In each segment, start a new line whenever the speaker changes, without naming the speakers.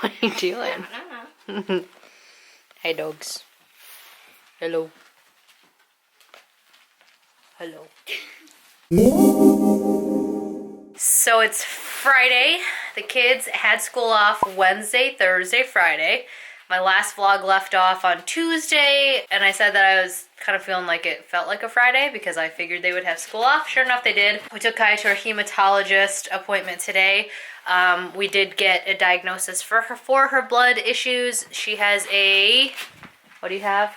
What are you doing? Hi, dogs. Hello. Hello. So it's Friday. The kids had school off Wednesday, Thursday, Friday. My last vlog left off on Tuesday, and I said that I was kind of feeling like it felt like a Friday because I figured they would have school off. Sure enough, they did. We took Kai to her hematologist appointment today. We did get a diagnosis for her blood issues. She has a, what do you have?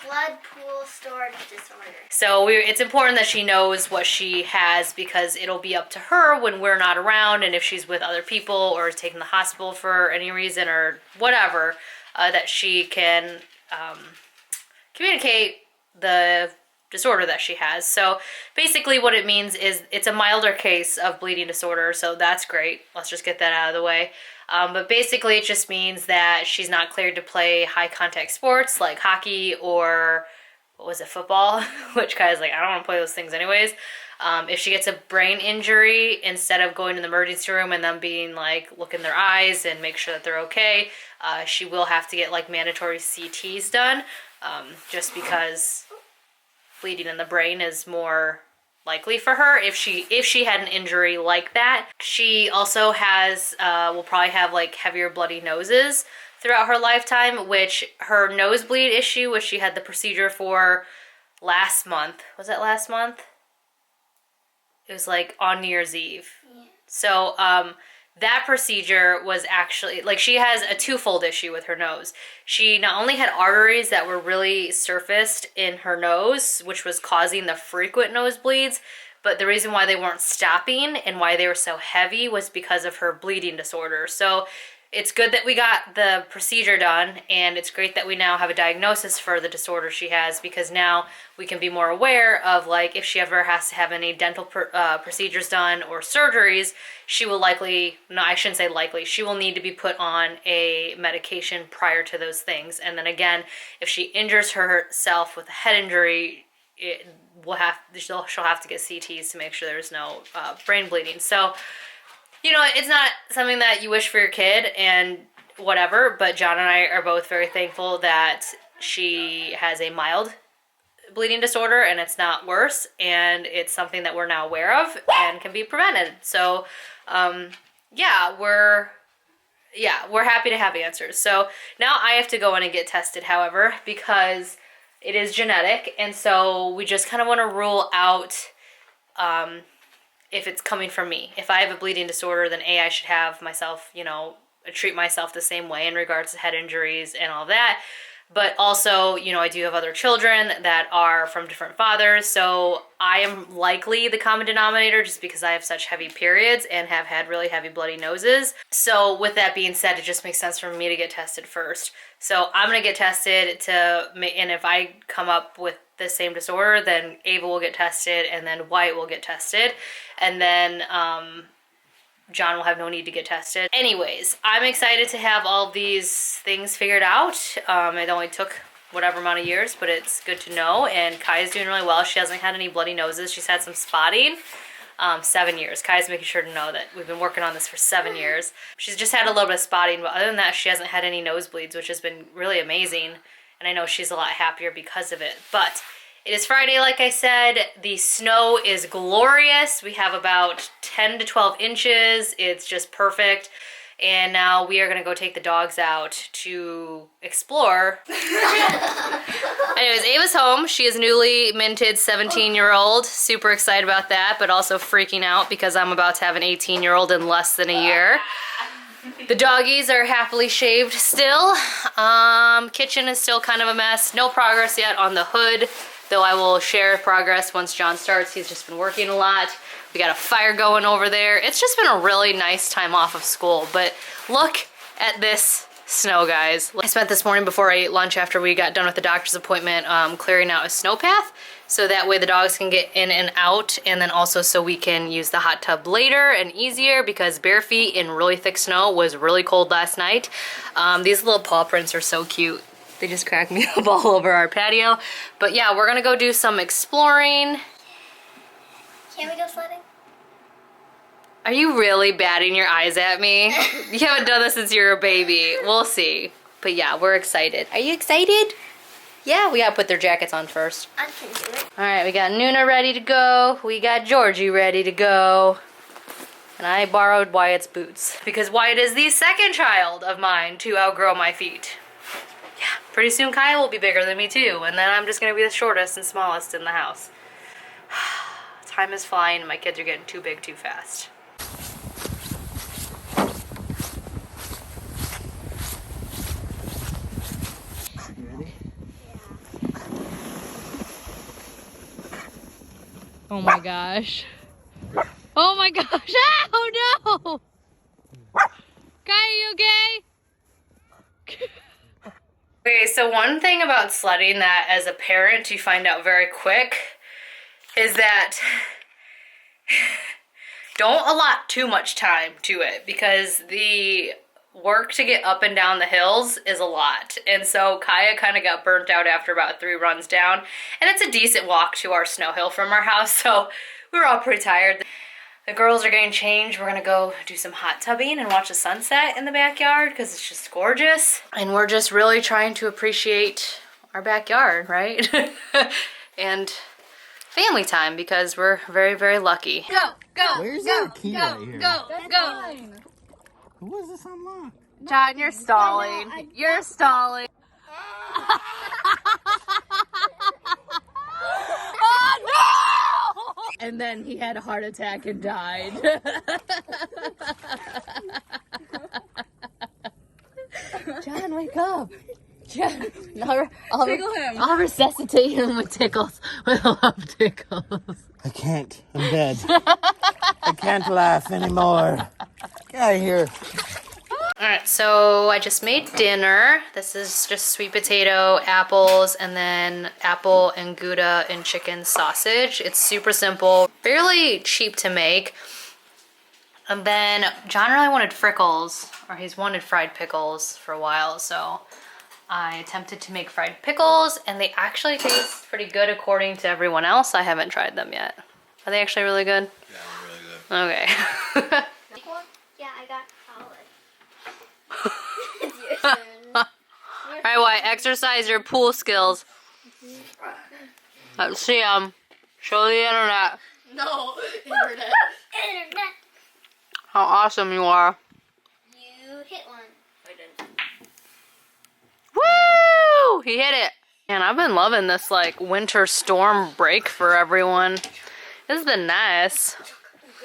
Blood pool storage disorder.
So it's important that she knows what she has because it'll be up to her when we're not around, and if she's with other people or is taken to the hospital for any reason or whatever, that she can communicate the disorder that she has. So basically what it means is it's a milder case of bleeding disorder, so that's great. Let's just get that out of the way. But basically it just means that she's not cleared to play high contact sports like hockey or, what was it, football? Which Kai's like, I don't want to play those things anyways. If she gets a brain injury, instead of going to the emergency room and them being like, look in their eyes and make sure that they're okay, she will have to get like mandatory CTs done, just because bleeding in the brain is more likely for her if she had an injury like that. She also has will probably have like heavier bloody noses throughout her lifetime, which her nosebleed issue, which she had the procedure for last month. Was that last month? It was like on New Year's Eve. Yeah. So that procedure was actually, like, she has a twofold issue with her nose. She not only had arteries that were really surfaced in her nose, which was causing the frequent nosebleeds, but the reason why they weren't stopping and why they were so heavy was because of her bleeding disorder. So it's good that we got the procedure done, and it's great that we now have a diagnosis for the disorder she has, because now we can be more aware of, like, if she ever has to have any dental procedures done or surgeries, she will likely, no, I shouldn't say likely, she will need to be put on a medication prior to those things. And then again, if she injures herself with a head injury, she'll have to get CTs to make sure there's no brain bleeding. So, you know, it's not something that you wish for your kid and whatever, but John and I are both very thankful that she has a mild bleeding disorder and it's not worse, and it's something that we're now aware of and can be prevented. So, yeah, we're happy to have answers. So now I have to go in and get tested, however, because it is genetic, and so we just kind of want to rule out if it's coming from me. If I have a bleeding disorder, then I should have myself, you know, treat myself the same way in regards to head injuries and all that. But also, you know, I do have other children that are from different fathers, so I am likely the common denominator just because I have such heavy periods and have had really heavy bloody noses. So with that being said, it just makes sense for me to get tested first. So I'm gonna get tested and if I come up with the same disorder, then Ava will get tested, and then Wyatt will get tested, and then John will have no need to get tested. Anyways, I'm excited to have all these things figured out. It only took whatever amount of years, but it's good to know. And Kai's doing really well. She hasn't had any bloody noses. She's had some spotting. 7 years. Kai's making sure to know that we've been working on this for 7 years. She's just had a little bit of spotting, but other than that, she hasn't had any nosebleeds, which has been really amazing. And I know she's a lot happier because of it. But it is Friday, like I said. The snow is glorious. We have about 10 to 12 inches. It's just perfect. And now we are going to go take the dogs out to explore. Anyways, Ava's home. She is newly minted 17-year-old. Super excited about that, but also freaking out because I'm about to have an 18-year-old in less than a year. The doggies are happily shaved still. Kitchen is still kind of a mess. No progress yet on the hood, though I will share progress once John starts. He's just been working a lot. We got a fire going over there. It's just been a really nice time off of school, but look at this snow, guys. I spent this morning before I ate lunch after we got done with the doctor's appointment clearing out a snow path, so that way the dogs can get in and out, and then also so we can use the hot tub later and easier, because bare feet in really thick snow was really cold last night. These little paw prints are so cute. They just crack me up all over our patio. But yeah, we're gonna go do some exploring.
Can we go sledding?
Are you really batting your eyes at me? You haven't done this since you were a baby. We'll see. But yeah, we're excited. Are you excited? Yeah, we gotta put their jackets on first.
I can do it.
All right, we got Nuna ready to go. We got Georgie ready to go. And I borrowed Wyatt's boots because Wyatt is the second child of mine to outgrow my feet. Yeah, pretty soon Kaya will be bigger than me too, and then I'm just gonna be the shortest and smallest in the house. Time is flying and my kids are getting too big too fast. Oh my gosh. Oh my gosh. Oh no! Kai, are you okay? Okay, so one thing about sledding that as a parent you find out very quick is that don't allot too much time to it because the work to get up and down the hills is a lot. And so Kaya kind of got burnt out after about 3 runs down. And it's a decent walk to our snow hill from our house, so we were all pretty tired. The girls are getting changed. We're gonna go do some hot tubbing and watch the sunset in the backyard because it's just gorgeous. And we're just really trying to appreciate our backyard, right? And family time because we're very, very lucky. Go, go,
Where's
go,
our key
go,
right here?
go, go.
Who is this unlocked?
John, you're stalling. You're stalling. Oh no! And then he had a heart attack and died. John, wake up. John, I'll resuscitate him with tickles, with love tickles.
I can't. I'm dead. I can't laugh anymore. Get out of here.
Alright, so I just made dinner. This is just sweet potato, apples, and then apple and Gouda and chicken sausage. It's super simple, fairly cheap to make. And then John really wanted frickles, or he's wanted fried pickles for a while, so I attempted to make fried pickles, and they actually taste pretty good according to everyone else. I haven't tried them yet. Are they actually really good?
Yeah, they're really good.
Okay.
Yeah, I got olive. It's your turn.
Alright, Wyatt, exercise your pool skills. Let's see, show the internet
No, internet. Internet.
how awesome you are.
You hit one. I didn't.
Woo! He hit it. Man, I've been loving this like winter storm break for everyone. This has been nice.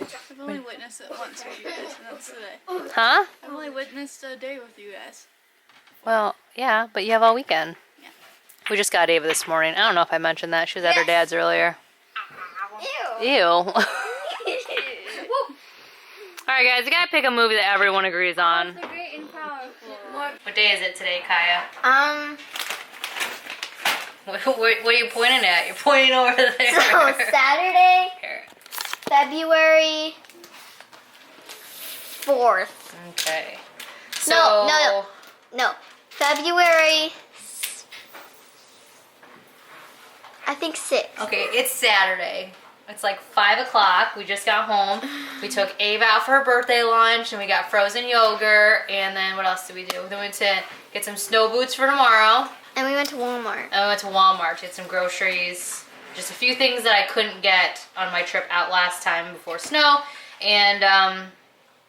I've only witnessed it once with you guys, and that's today.
Huh?
I've only witnessed a day with you guys.
Well, yeah, but you have all weekend.
Yeah.
We just got Ava this morning. I don't know if I mentioned that. She was at her dad's earlier.
Ew.
Ew. Alright guys, I gotta pick a movie that everyone agrees on.
The great and powerful.
What day is it today, Kaya? What are you pointing at? You're pointing over there.
So Saturday,
Here.
February 4th.
Okay. So,
No. February. I think 6th.
okay, it's Saturday. It's like 5 o'clock. We just got home. We took Ava out for her birthday lunch, and we got frozen yogurt. And then what else did we do? Then we went to get some snow boots for tomorrow.
And we went to Walmart.
And we went to Walmart to get some groceries. Just a few things that I couldn't get on my trip out last time before snow. And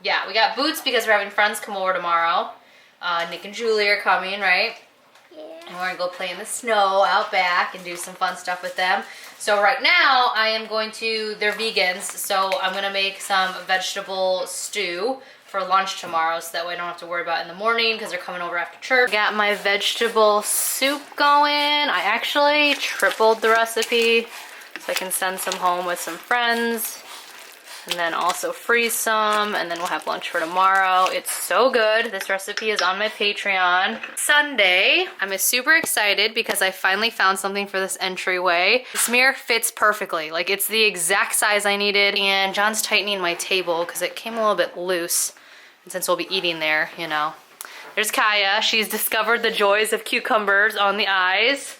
yeah, we got boots because we're having friends come over tomorrow. Nick and Julie are coming, right?
Yeah.
And we're gonna go play in the snow out back and do some fun stuff with them. So right now I am going to, they're vegans, so I'm gonna make some vegetable stew for lunch tomorrow so that way I don't have to worry about it in the morning because they're coming over after church. Got my vegetable soup going. I actually tripled the recipe so I can send some home with some friends. And then also freeze some, and then we'll have lunch for tomorrow. It's so good. This recipe is on my Patreon. Sunday, I'm super excited because I finally found something for this entryway. This mirror fits perfectly. Like, it's the exact size I needed, and John's tightening my table because it came a little bit loose. And since we'll be eating there, you know. There's Kaya. She's discovered the joys of cucumbers on the eyes.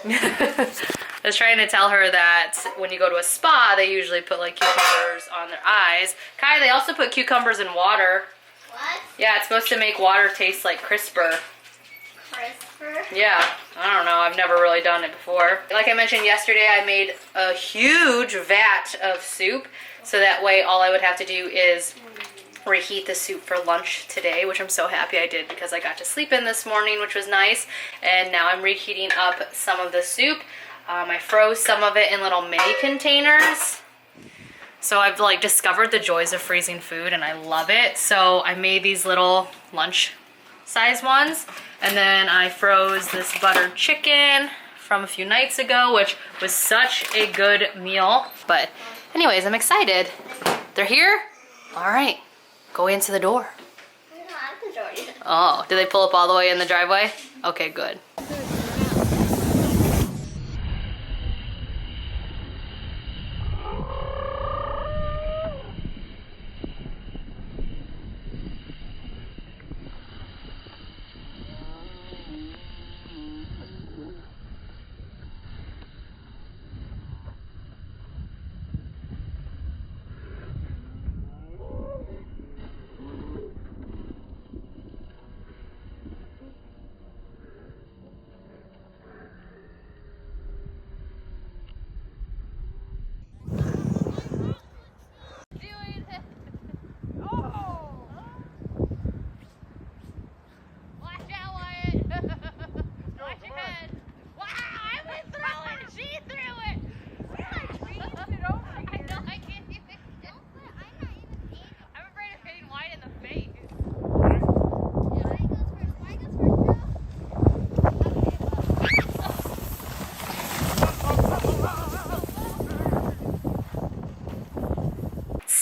It feels good.
I was trying to tell her that when you go to a spa, they usually put like cucumbers on their eyes. Kai, they also put cucumbers in water.
What?
Yeah, it's supposed to make water taste like crisper.
Crisper?
Yeah, I don't know. I've never really done it before. Like I mentioned yesterday, I made a huge vat of soup. So that way all I would have to do is reheat the soup for lunch today, which I'm so happy I did because I got to sleep in this morning, which was nice. And now I'm reheating up some of the soup. I froze some of it in little mini containers. So I've like discovered the joys of freezing food and I love it. So I made these little lunch size ones. And then I froze this buttered chicken from a few nights ago, which was such a good meal. But anyways, I'm excited. They're here? All right. Go into the door.
I don't have the door yet.
Oh, did they pull up all the way in the driveway? Okay, good.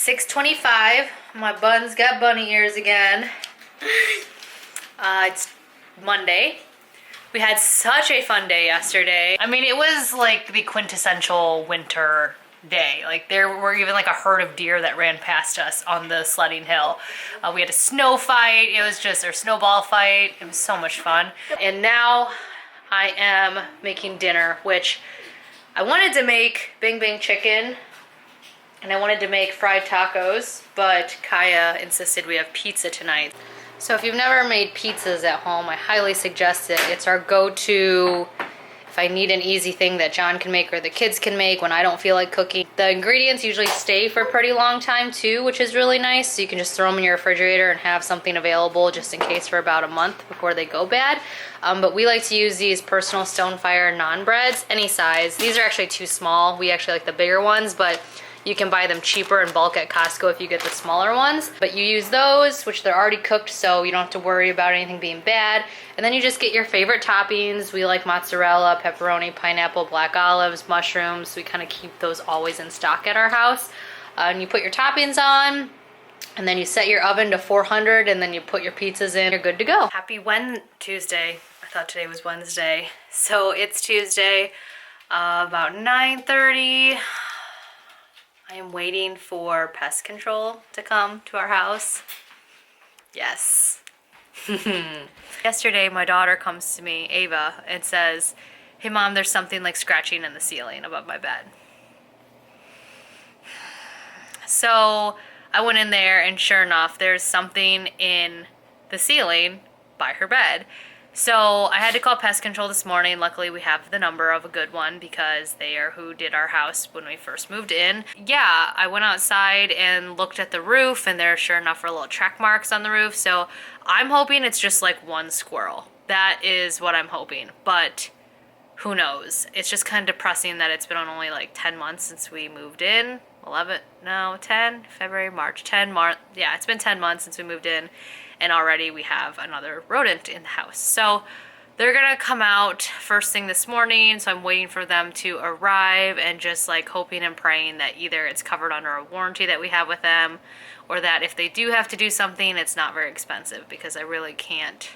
$6.25. My bun's got bunny ears again. It's Monday. We had such a fun day yesterday. I mean, it was like the quintessential winter day. Like there were even like a herd of deer that ran past us on the sledding hill. We had a snow fight. It was just a snowball fight. It was so much fun. And now I am making dinner, which I wanted to make bing bing chicken and I wanted to make fried tacos, but Kaya insisted we have pizza tonight. So if you've never made pizzas at home, I highly suggest it. It's our go-to if I need an easy thing that John can make or the kids can make when I don't feel like cooking. The ingredients usually stay for a pretty long time too, which is really nice. So you can just throw them in your refrigerator and have something available just in case for about a month before they go bad. But we like to use these personal Stonefire naan breads, any size. These are actually too small. We actually like the bigger ones, but you can buy them cheaper in bulk at Costco if you get the smaller ones. But you use those, which they're already cooked, so you don't have to worry about anything being bad. And then you just get your favorite toppings. We like mozzarella, pepperoni, pineapple, black olives, mushrooms. We kind of keep those always in stock at our house. And you put your toppings on, and then you set your oven to 400, and then you put your pizzas in. You're good to go. Happy Tuesday. I thought today was Wednesday. So it's Tuesday, about 9:30. I am waiting for pest control to come to our house. Yes. Yesterday, my daughter comes to me, Ava, and says, "Hey Mom, there's something like scratching in the ceiling above my bed." So I went in there and sure enough, there's something in the ceiling by her bed. So I had to call pest control this morning. Luckily we have the number of a good one because they are who did our house when we first moved in. Yeah, I went outside and looked at the roof and there sure enough were little track marks on the roof. So I'm hoping it's just like one squirrel. That is what I'm hoping, but who knows? It's just kind of depressing that it's been only like 10 months since we moved in. 10, February, March, 10 March. Yeah, it's been 10 months since we moved in. And already we have another rodent in the house. So they're gonna come out first thing this morning. So I'm waiting for them to arrive and just like hoping and praying that either it's covered under a warranty that we have with them or that if they do have to do something, it's not very expensive because I really can't.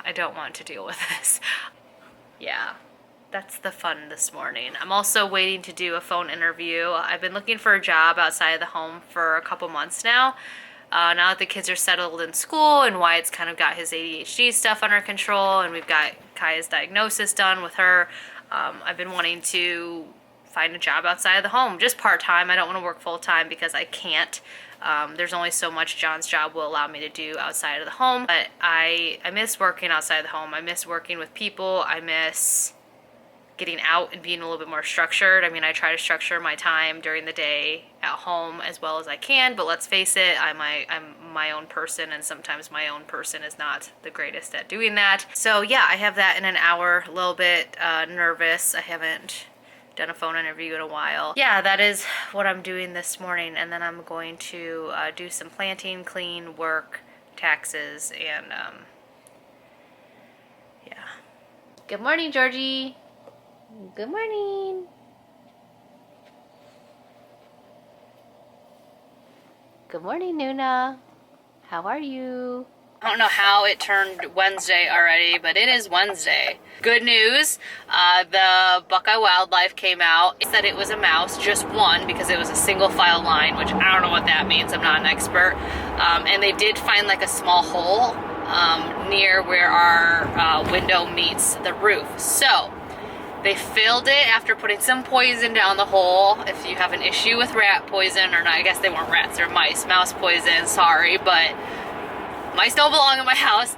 I don't want to deal with this. Yeah, that's the fun this morning. I'm also waiting to do a phone interview. I've been looking for a job outside of the home for a couple months now. Now that the kids are settled in school and Wyatt's kind of got his ADHD stuff under control and we've got Kaya's diagnosis done with her, I've been wanting to find a job outside of the home, just part-time. I don't want to work full-time because I can't. There's only so much John's job will allow me to do outside of the home, but I miss working outside of the home. I miss working with people. I miss getting out and being a little bit more structured. I mean, I try to structure my time during the day at home as well as I can, but let's face it, I'm my own person, and sometimes my own person is not the greatest at doing that. So yeah, I have that in an hour, a little bit nervous. I haven't done a phone interview in a while. Yeah, that is what I'm doing this morning, and then I'm going to do some planting, clean, work, taxes, and yeah. Good morning, Georgie. Good morning. Good morning, Nuna. How are you? I don't know how it turned Wednesday already, but it is Wednesday. Good news, the Buckeye Wildlife came out. It said it was a mouse, just one, because it was a single file line, which I don't know what that means. I'm not an expert. And they did find like a small hole near where our window meets the roof. So they filled it after putting some poison down the hole. If you have an issue with rat poison, or not, I guess they weren't rats, they're mice. Mouse poison, sorry, but mice don't belong in my house.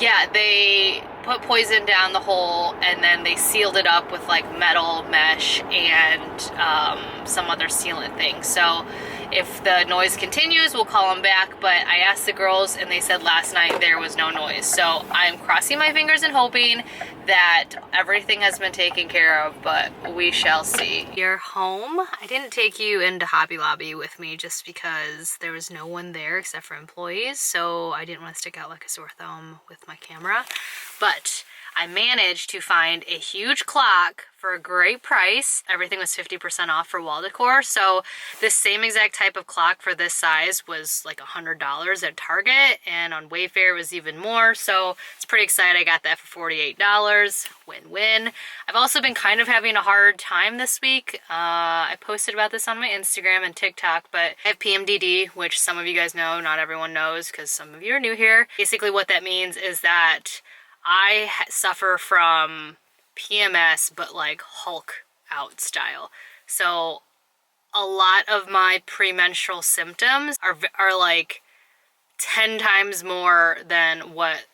Yeah, they put poison down the hole, and then they sealed it up with like metal mesh and some other sealant thing. So if the noise continues, we'll call them back, but I asked the girls and they said last night there was no noise. So I'm crossing my fingers and hoping that everything has been taken care of, but we shall see. You're home. I didn't take you into Hobby Lobby with me just because there was no one there except for employees, so I didn't want to stick out like a sore thumb with my camera. But I managed to find a huge clock for a great price. Everything was 50% off for wall decor. So this same exact type of clock for this size was like $100 at Target, and on Wayfair it was even more. So it's pretty excited. I got that for $48. Win-win. I've also been kind of having a hard time this week. I posted about this on my Instagram and TikTok, but I have PMDD, which some of you guys know, not everyone knows because some of you are new here. Basically what that means is that I suffer from PMS, but like Hulk out style. So a lot of my premenstrual symptoms are like 10 times more than what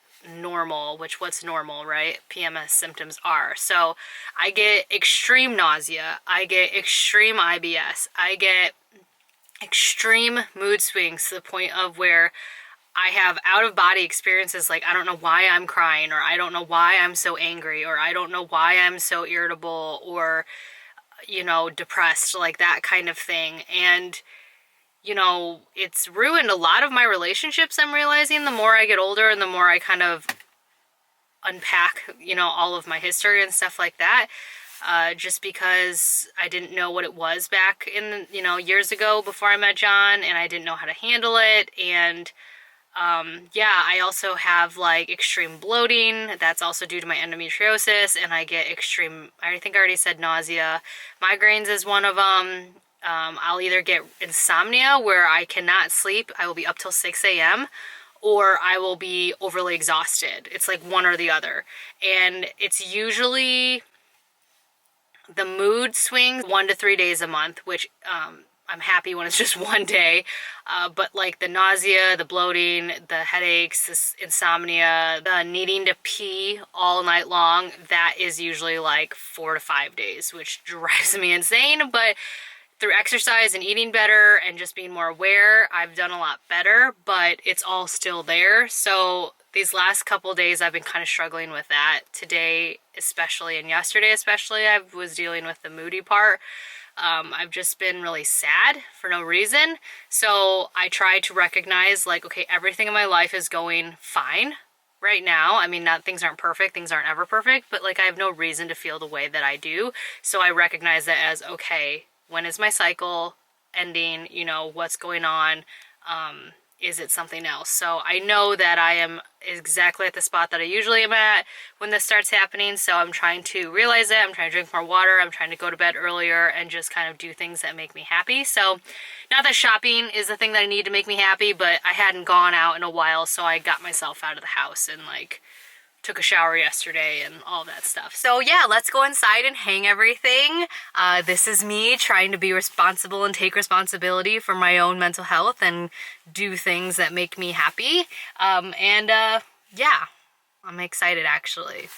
normal, what's normal, right? PMS symptoms are. So I get extreme nausea, I get extreme IBS, I get extreme mood swings to the point of where I have out-of-body experiences, like I don't know why I'm crying, or I don't know why I'm so angry, or I don't know why I'm so irritable, or, you know, depressed, like that kind of thing. And, you know, it's ruined a lot of my relationships, I'm realizing, the more I get older and the more I kind of unpack, you know, all of my history and stuff like that. Just because I didn't know what it was back in, you know, years ago before I met John, and I didn't know how to handle it. And yeah, I also have like extreme bloating. That's also due to my endometriosis, and I get extreme, I think I already said nausea. Migraines is one of them. I'll either get insomnia where I cannot sleep. I will be up till 6 a.m. or I will be overly exhausted. It's like one or the other. And it's usually the mood swings 1 to 3 days a month, which, I'm happy when it's just one day, but like the nausea, the bloating, the headaches, this insomnia, the needing to pee all night long, that is usually like 4 to 5 days, which drives me insane. But through exercise and eating better and just being more aware, I've done a lot better, but it's all still there. So these last couple days I've been kind of struggling with that. Today especially, and yesterday especially, I was dealing with the moody part. I've just been really sad for no reason. So I try to recognize, like, okay, everything in my life is going fine right now. I mean, things aren't perfect, things aren't ever perfect, but like I have no reason to feel the way that I do. So I recognize that as, okay, when is my cycle ending? You know, what's going on? Is it something else? So I know that I am exactly at the spot that I usually am at when this starts happening. So I'm trying to realize it. I'm trying to drink more water. I'm trying to go to bed earlier and just kind of do things that make me happy. So not that shopping is the thing that I need to make me happy, but I hadn't gone out in a while. So I got myself out of the house and like took a shower yesterday and all that stuff. So yeah, let's go inside and hang everything. This is me trying to be responsible and take responsibility for my own mental health and do things that make me happy. Yeah, I'm excited actually.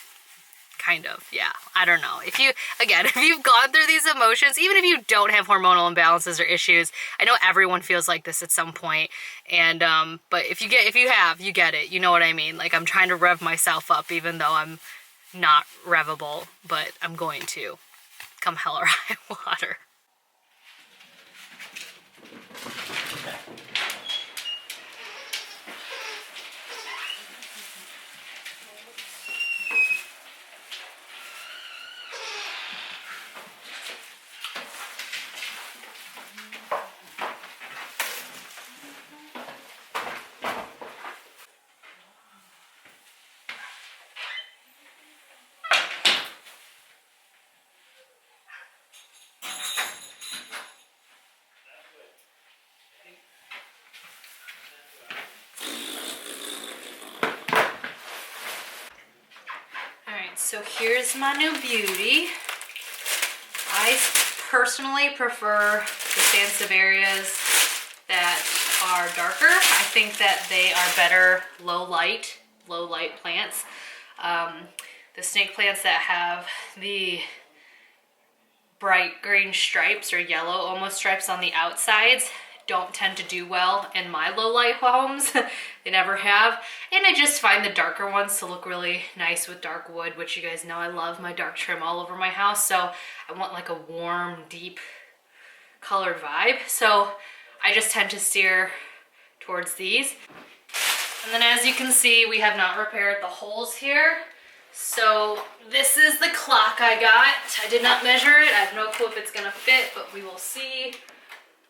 Kind of, yeah. I don't know. If you've gone through these emotions, even if you don't have hormonal imbalances or issues, I know everyone feels like this at some point. And but if you have, you get it. You know what I mean? Like, I'm trying to rev myself up, even though I'm not revable, but I'm going to, come hell or high water. So here's my new beauty. I personally prefer the Sansevierias that are darker. I think that they are better low light plants. The snake plants that have the bright green stripes or yellow almost stripes on the outsides don't tend to do well in my low light homes. They never have. And I just find the darker ones to look really nice with dark wood, which you guys know I love my dark trim all over my house. So I want like a warm, deep colored vibe. So I just tend to steer towards these. And then as you can see, we have not repaired the holes here. So this is the clock I got. I did not measure it. I have no clue if it's gonna fit, but we will see.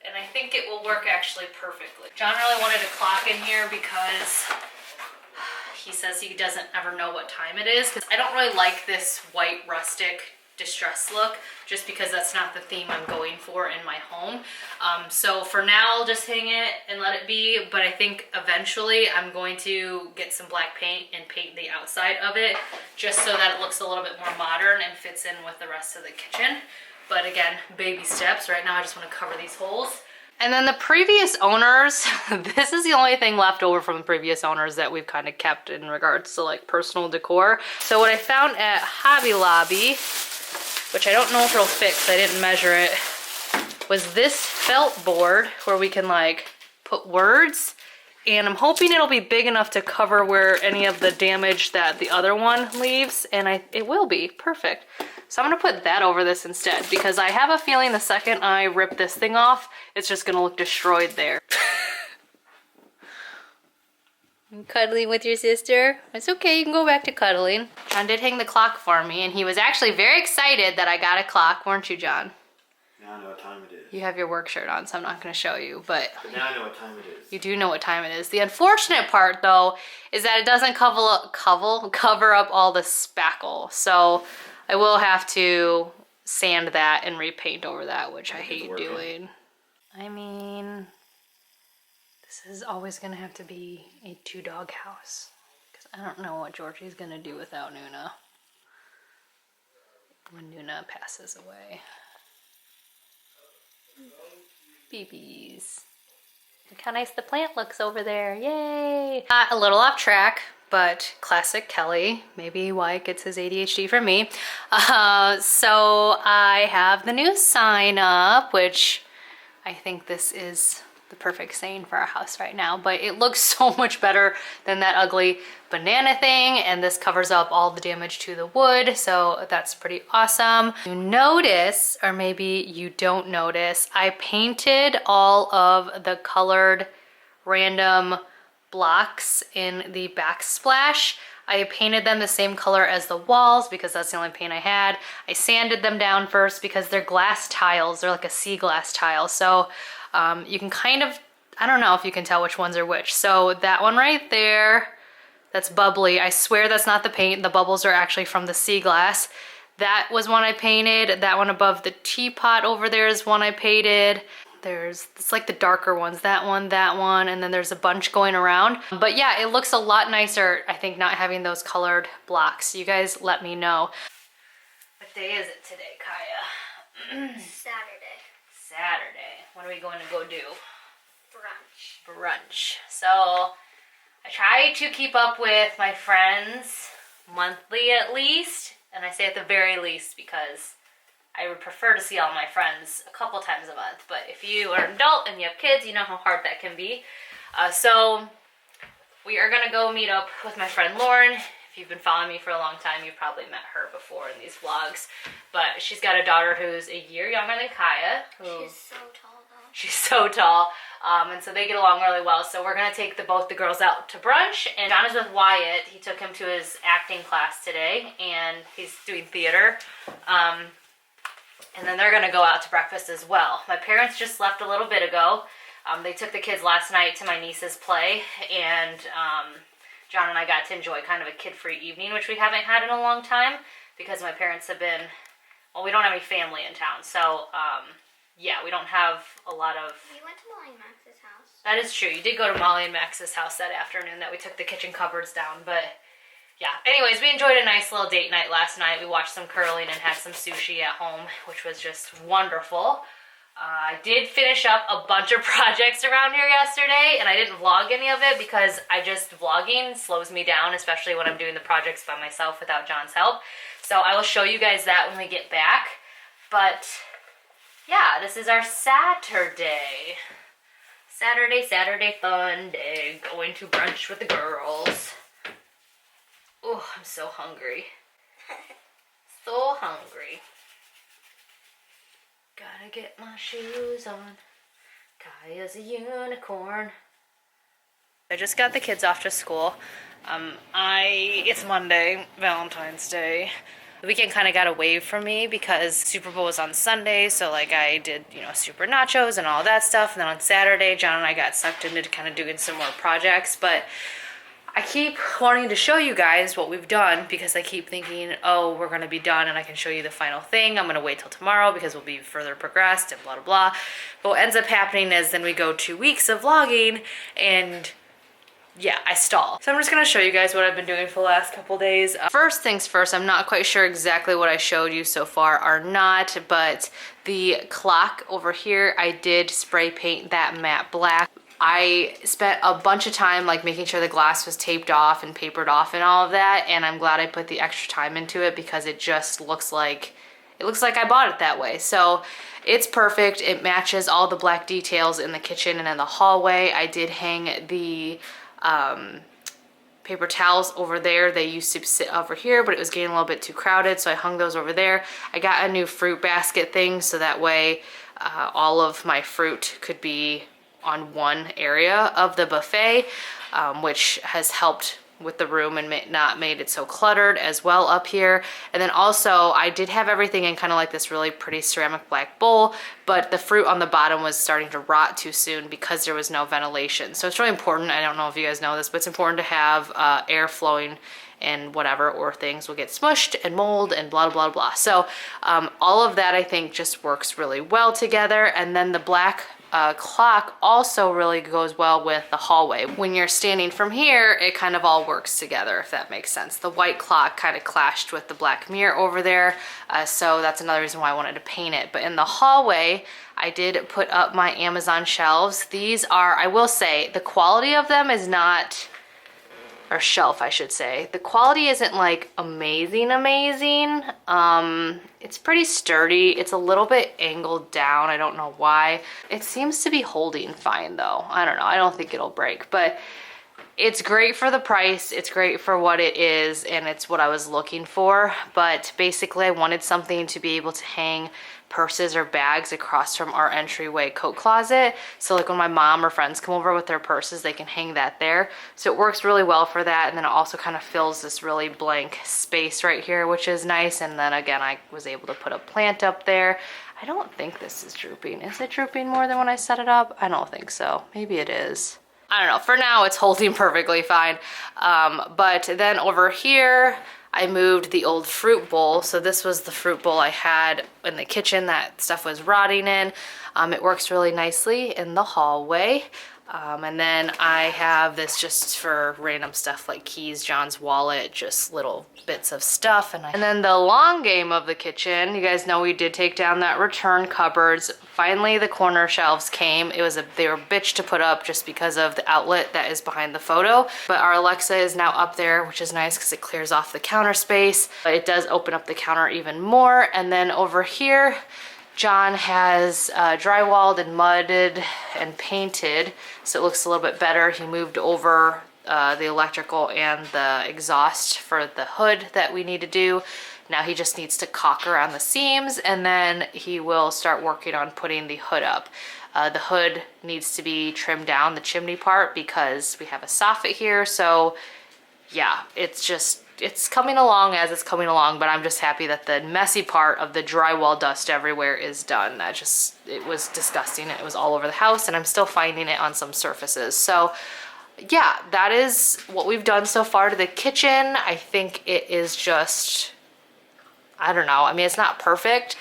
And I think it will work actually perfectly. John really wanted a clock in here because he says he doesn't ever know what time it is. I don't really like this white rustic distressed look just because that's not the theme I'm going for in my home. So for now, I'll just hang it and let it be. But I think eventually I'm going to get some black paint and paint the outside of it just so that it looks a little bit more modern and fits in with the rest of the kitchen. But again, baby steps. Right now I just want to cover these holes. And then the previous owners, this is the only thing left over from the previous owners that we've kind of kept in regards to like personal decor. So what I found at Hobby Lobby, which I don't know if it'll fit because I didn't measure it, was this felt board where we can like put words. And I'm hoping it'll be big enough to cover where any of the damage that the other one leaves. And it will be perfect. So I'm gonna put that over this instead because I have a feeling the second I rip this thing off, it's just gonna look destroyed there. You cuddling with your sister? It's okay, you can go back to cuddling. John did hang the clock for me and he was actually very excited that I got a clock, weren't you, John?
Now I know what time it is.
You have your work shirt on, so I'm not gonna show you, but
now I know what time it is.
You do know what time it is. The unfortunate part though, is that it doesn't cover up all the spackle. So I will have to sand that and repaint over that, which I hate doing. I mean, this is always gonna have to be a 2-dog house. Because I don't know what Georgie's gonna do without Nuna when Nuna passes away. Babies. Look how nice the plant looks over there. Yay! A little off track, but classic Kelly. Maybe why it gets his ADHD from me. So I have the new sign up, which I think this is the perfect saying for our house right now, but it looks so much better than that ugly banana thing, and this covers up all the damage to the wood, so that's pretty awesome. You notice, or maybe you don't notice, I painted all of the colored random blocks in the backsplash. I painted them the same color as the walls because that's the only paint I had. I sanded them down first because they're glass tiles. They're like a sea glass tile. So you can kind of, I don't know if you can tell which ones are which. So that one right there, that's bubbly. I swear that's not the paint. The bubbles are actually from the sea glass. That was one I painted. That one above the teapot over there is one I painted. it's like the darker ones, that one, and then there's a bunch going around. But yeah, it looks a lot nicer, I think, not having those colored blocks. You guys let me know. What day is it today, Kaya?
Saturday.
Saturday. What are we going to go do?
Brunch.
Brunch. So I try to keep up with my friends monthly at least, and I say at the very least because I would prefer to see all my friends a couple times a month, but if you are an adult and you have kids, you know how hard that can be. So we are gonna go meet up with my friend Lauren. If you've been following me for a long time, you've probably met her before in these vlogs, but she's got a daughter who's a year younger than Kaya.
She's so tall though.
She's so tall, and so they get along really well. So we're gonna take both the girls out to brunch, and John is with Wyatt. He took him to his acting class today, and he's doing theater. And then they're gonna go out to breakfast as well. My parents just left a little bit ago. They took the kids last night to my niece's play, and John and I got to enjoy kind of a kid-free evening, which we haven't had in a long time because my parents have been, well, we don't have any family in town, so yeah, we don't have a lot of...
We went to Molly and Max's house.
That is true. You did go to Molly and Max's house that afternoon that we took the kitchen cupboards down, but yeah. Anyways, we enjoyed a nice little date night last night. We watched some curling and had some sushi at home, which was just wonderful. I did finish up a bunch of projects around here yesterday, and I didn't vlog any of it because vlogging slows me down, especially when I'm doing the projects by myself without John's help. So I will show you guys that when we get back. But yeah, this is our Saturday. Saturday fun day, going to brunch with the girls. Oh, I'm so hungry. So hungry. Gotta get my shoes on. Kaya's a unicorn. I just got the kids off to school. It's Monday, Valentine's Day. The weekend kind of got away from me because Super Bowl was on Sunday, so like I did, super nachos and all that stuff. And then on Saturday, John and I got sucked into kind of doing some more projects, but I keep wanting to show you guys what we've done because I keep thinking, oh, we're gonna be done and I can show you the final thing. I'm gonna wait till tomorrow because we'll be further progressed and blah, blah, blah. But what ends up happening is then we go 2 weeks of vlogging and yeah, I stall. So I'm just gonna show you guys what I've been doing for the last couple days. First things first, I'm not quite sure exactly what I showed you so far or not, but the clock over here, I did spray paint that matte black. I spent a bunch of time like making sure the glass was taped off and papered off and all of that, and I'm glad I put the extra time into it because it just looks like I bought it that way. So it's perfect. It matches all the black details in the kitchen and in the hallway. I did hang the paper towels over there. They used to sit over here, but it was getting a little bit too crowded, so I hung those over there. I got a new fruit basket thing so that way all of my fruit could be on one area of the buffet, which has helped with the room and not made it so cluttered as well up here. And then also I did have everything in kind of like this really pretty ceramic black bowl, but the fruit on the bottom was starting to rot too soon because there was no ventilation. So it's really important, I don't know if you guys know this, but it's important to have air flowing and whatever, or things will get smushed and mold and blah, blah, blah. So all of that I think just works really well together. And then the black clock also really goes well with the hallway. When you're standing from here, it kind of all works together, if that makes sense. The white clock kind of clashed with the black mirror over there, so that's another reason why I wanted to paint it. But in the hallway, I did put up my Amazon shelves. These are, I will say, the quality of them is not, or shelf I should say, the quality isn't like amazing. It's pretty sturdy. It's a little bit angled down. I don't know why. It seems to be holding fine though. I don't know. I don't think it'll break, but it's great for the price. It's great for what it is, and it's what I was looking for. But basically I wanted something to be able to hang purses or bags across from our entryway coat closet. So like when my mom or friends come over with their purses, they can hang that there. So it works really well for that. And then it also kind of fills this really blank space right here, which is nice. And then again, I was able to put a plant up there. I don't think this is drooping. Is it drooping more than when I set it up? I don't think so. Maybe it is. I don't know. For now, it's holding perfectly fine. But then over here, I moved the old fruit bowl. So this was the fruit bowl I had in the kitchen that stuff was rotting in. It works really nicely in the hallway. And then I have this just for random stuff like keys, John's wallet, just little bits of stuff. And then the long game of the kitchen, you guys know we did take down that return cupboards. Finally, the corner shelves came. They were a bitch to put up just because of the outlet that is behind the photo. But our Alexa is now up there, which is nice because it clears off the counter space. But it does open up the counter even more. And then over here, John has drywalled and mudded and painted, so it looks a little bit better. He moved over the electrical and the exhaust for the hood that we need to do. Now he just needs to caulk around the seams, and then he will start working on putting the hood up. The hood needs to be trimmed down, the chimney part, because we have a soffit here, so yeah, it's coming along as it's coming along, but I'm just happy that the messy part of the drywall dust everywhere is done. It was disgusting. It was all over the house, and I'm still finding it on some surfaces. So yeah, that is what we've done so far to the kitchen. I think it is just, I don't know. I mean, it's not perfect,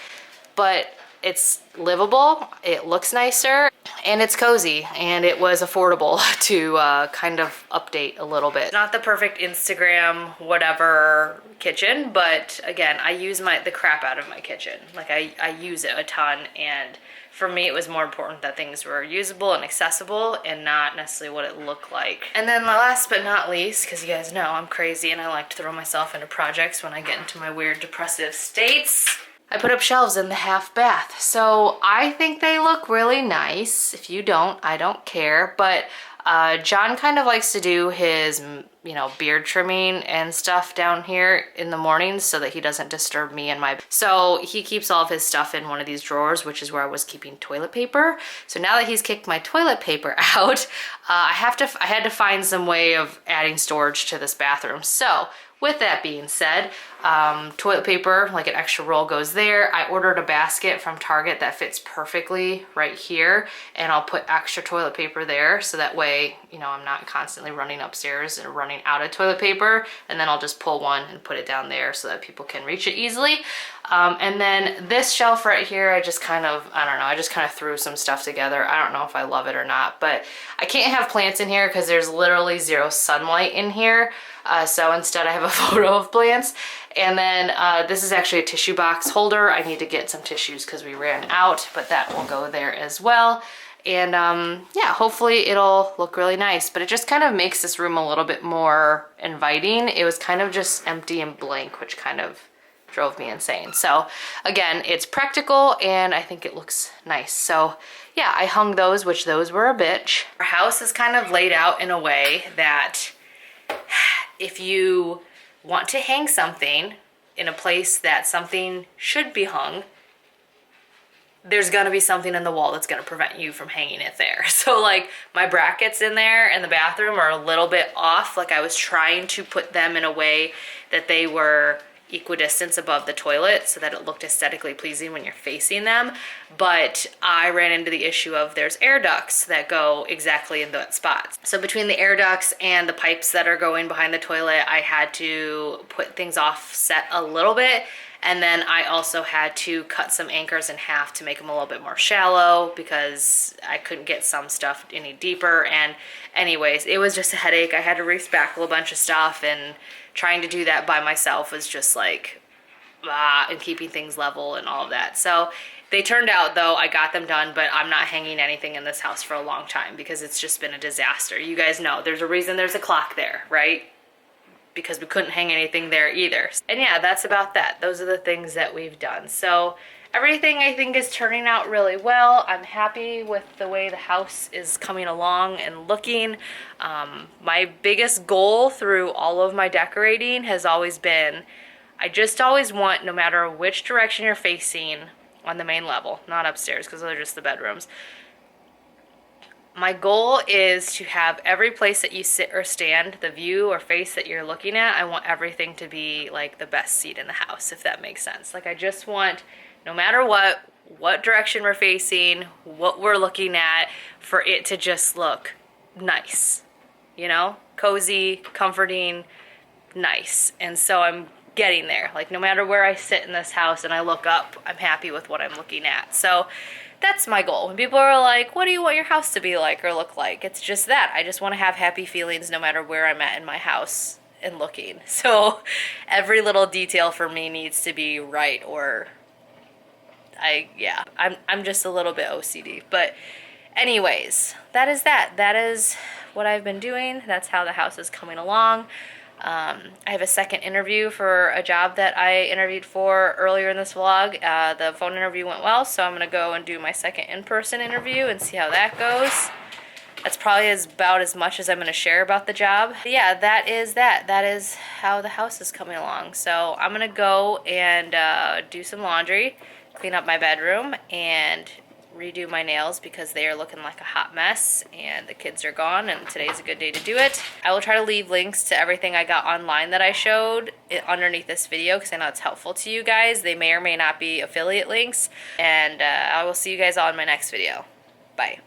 but it's livable. It looks nicer. And it's cozy, and it was affordable to kind of update a little bit. Not the perfect Instagram whatever kitchen, but again, I use the crap out of my kitchen. Like I use it a ton, and for me it was more important that things were usable and accessible and not necessarily what it looked like. And then last but not least, because you guys know I'm crazy and I like to throw myself into projects when I get into my weird depressive states, I put up shelves in the half bath. So I think they look really nice. If you don't, I don't care. But John kind of likes to do his, beard trimming and stuff down here in the mornings so that he doesn't disturb me and my... So he keeps all of his stuff in one of these drawers, which is where I was keeping toilet paper. So now that he's kicked my toilet paper out, I had to find some way of adding storage to this bathroom. So with that being said, toilet paper, like an extra roll, goes there. I ordered a basket from Target that fits perfectly right here, and I'll put extra toilet paper there so that way, I'm not constantly running upstairs and running out of toilet paper, and then I'll just pull one and put it down there so that people can reach it easily. And then this shelf right here, I just kind of threw some stuff together. I don't know if I love it or not, but I can't have plants in here because there's literally zero sunlight in here. So instead I have a photo of plants. And then this is actually a tissue box holder. I need to get some tissues because we ran out, but that will go there as well. And yeah, hopefully it'll look really nice, but it just kind of makes this room a little bit more inviting. It was kind of just empty and blank, which kind of drove me insane. So again, it's practical and I think it looks nice. So yeah, I hung those, which those were a bitch. Our house is kind of laid out in a way that if you want to hang something in a place that something should be hung, there's gonna be something in the wall that's gonna prevent you from hanging it there. So like my brackets in there in the bathroom are a little bit off. Like I was trying to put them in a way that they were equidistant above the toilet so that it looked aesthetically pleasing when you're facing them. But I ran into the issue of there's air ducts that go exactly in that spot. So between the air ducts and the pipes that are going behind the toilet, I had to put things offset a little bit. And then I also had to cut some anchors in half to make them a little bit more shallow because I couldn't get some stuff any deeper. And anyways, it was just a headache. I had to re-spackle a bunch of stuff, and trying to do that by myself was just like, and keeping things level and all of that. So they turned out though, I got them done, but I'm not hanging anything in this house for a long time because it's just been a disaster. You guys know there's a reason there's a clock there, right? Because we couldn't hang anything there either. And yeah, that's about that. Those are the things that we've done. So everything I think is turning out really well. I'm happy with the way the house is coming along and looking. My biggest goal through all of my decorating has always been, I just always want, no matter which direction you're facing on the main level, not upstairs because those are just the bedrooms, my goal is to have every place that you sit or stand, the view or face that you're looking at, I want everything to be like the best seat in the house, if that makes sense. Like I just want, no matter what direction we're facing, what we're looking at, for it to just look nice, cozy, comforting, nice. And so I'm getting there. Like no matter where I sit in this house and I look up, I'm happy with what I'm looking at. So that's my goal. When people are like, what do you want your house to be like or look like? It's just that. I just want to have happy feelings no matter where I'm at in my house and looking. So every little detail for me needs to be right, or I'm just a little bit OCD. But anyways, that is that. That is what I've been doing. That's how the house is coming along. I have a second interview for a job that I interviewed for earlier in this vlog. The phone interview went well, so I'm going to go and do my second in-person interview and see how that goes. That's probably about as much as I'm going to share about the job. But yeah, that is that. That is how the house is coming along. So I'm going to go and do some laundry, clean up my bedroom, and redo my nails because they are looking like a hot mess and the kids are gone and today's a good day to do it. I will try to leave links to everything I got online that I showed underneath this video because I know it's helpful to you guys. They may or may not be affiliate links, and I will see you guys all in my next video. Bye.